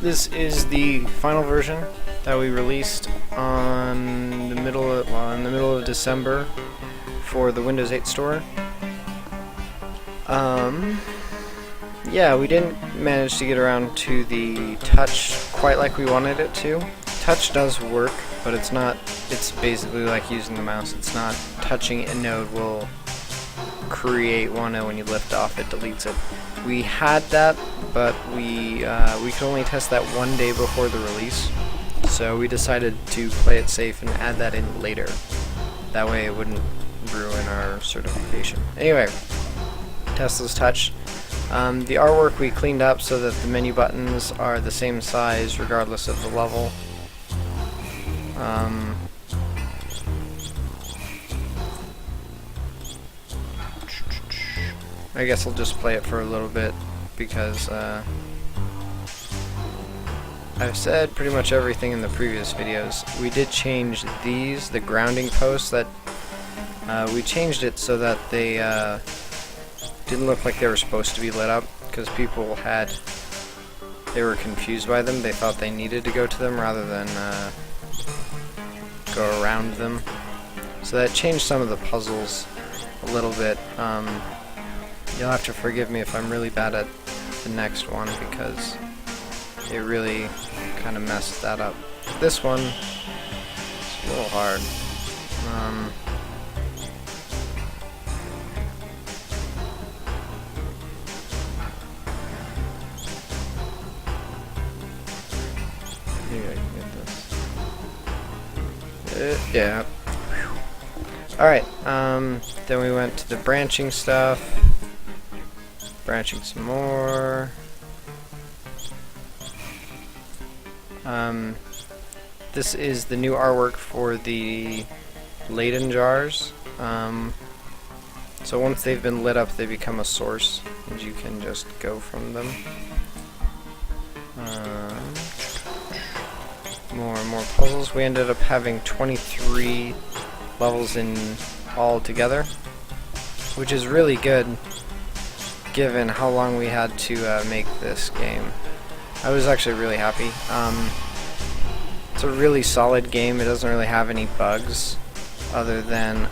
This is the final version that we released on the middle of, in the middle of December for the Windows 8 store. Yeah, we didn't manage to get around to the touch quite like we wanted it to. Touch does work, but it's not, it's basically like using the mouse. It's not touching a node will create one, and when you lift off it deletes it. We had that, but we could only test that one day before the release, so we decided to play it safe and add that in later. That way it wouldn't ruin our certification. Anyway, Tesla's Touch. The artwork we cleaned up so that the menu buttons are the same size regardless of the level. I guess I'll just play it for a little bit because I've said pretty much everything in the previous videos. We did change these, the grounding posts, that we changed it so that they didn't look like they were supposed to be lit up, because people they were confused by them. They thought they needed to go to them rather than go around them. So that changed some of the puzzles a little bit. You'll have to forgive me if I'm really bad at the next one, because it really kind of messed that up. This one is a little hard. Maybe I can get this. Yeah. Alright, then we went to the branching stuff. Branching some more. This is the new artwork for the Leyden jars. So once they've been lit up, they become a source, and you can just go from them. More and more puzzles. We ended up having 23 levels in all together, which is really good given how long we had to make this game. I was actually really happy. It's a really solid game. It doesn't really have any bugs other than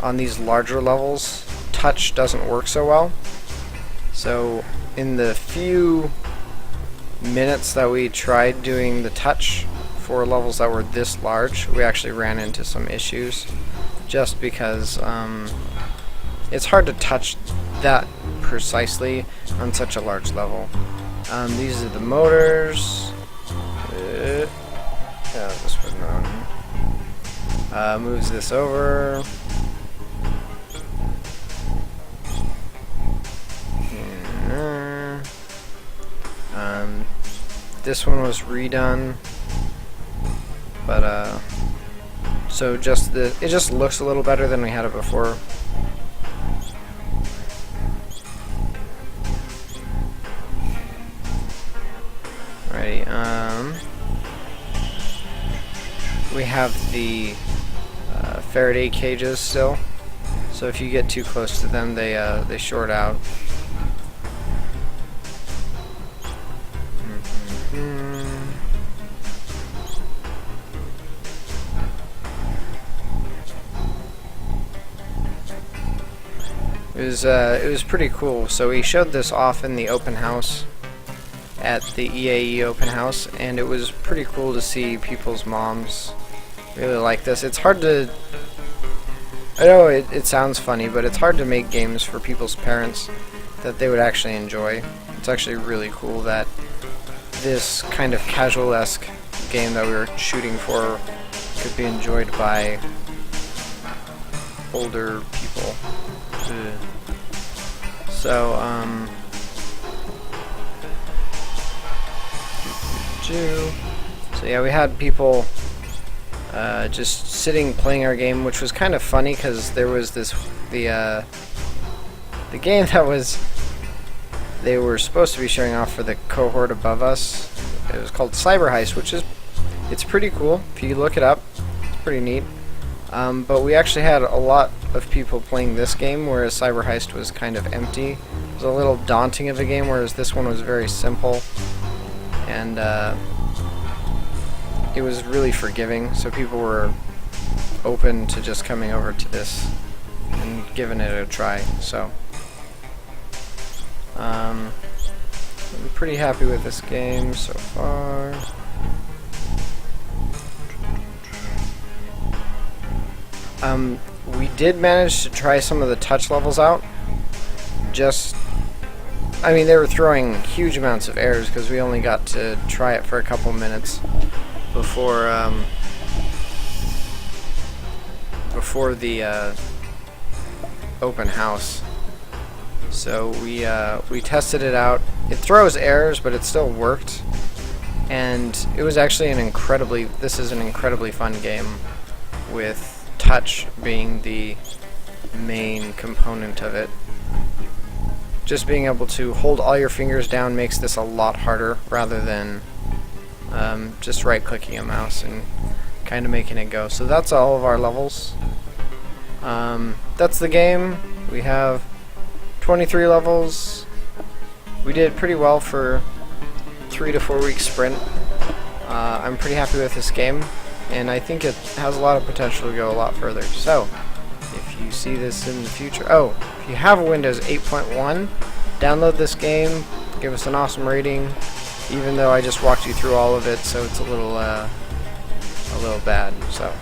on these larger levels, touch doesn't work so well. So in the few minutes that we tried doing the touch for levels that were this large, we actually ran into some issues, just because it's hard to touch that precisely on such a large level. These are the motors. This one moves this over. This one was redone, but so it just looks a little better than we had it before. Alrighty, we have the Faraday cages still, so if you get too close to them, they short out. It was pretty cool. So we showed this off in the open house at the EAE open house, and it was pretty cool to see people's moms really like this. It's hard to, I know it sounds funny, but it's hard to make games for people's parents that they would actually enjoy. It's actually really cool that this kind of casual-esque game that we were shooting for could be enjoyed by older people. So, so yeah, we had people just sitting playing our game, which was kind of funny because there was the game that they were supposed to be showing off for the cohort above us. It was called Cyber Heist, which it's pretty cool. If you look it up, it's pretty neat. But we actually had a lot of people playing this game, whereas Cyber Heist was kind of empty. It was a little daunting of a game, whereas this one was very simple. and it was really forgiving, so people were open to just coming over to this and giving it a try. So I'm pretty happy with this game so far. We did manage to try some of the touch levels out. I mean, they were throwing huge amounts of errors because we only got to try it for a couple minutes before the open house. So we tested it out. It throws errors, but it still worked, and it was actually this is an incredibly fun game, with touch being the main component of it. Just being able to hold all your fingers down makes this a lot harder, rather than just right-clicking a mouse and kind of making it go. So that's all of our levels. That's the game. We have 23 levels. We did pretty well for 3 to 4 week sprint. I'm pretty happy with this game, and I think it has a lot of potential to go a lot further. So, if you see this in the future, if you have a Windows 8.1, download this game, give us an awesome rating, even though I just walked you through all of it, so it's a little bad. So.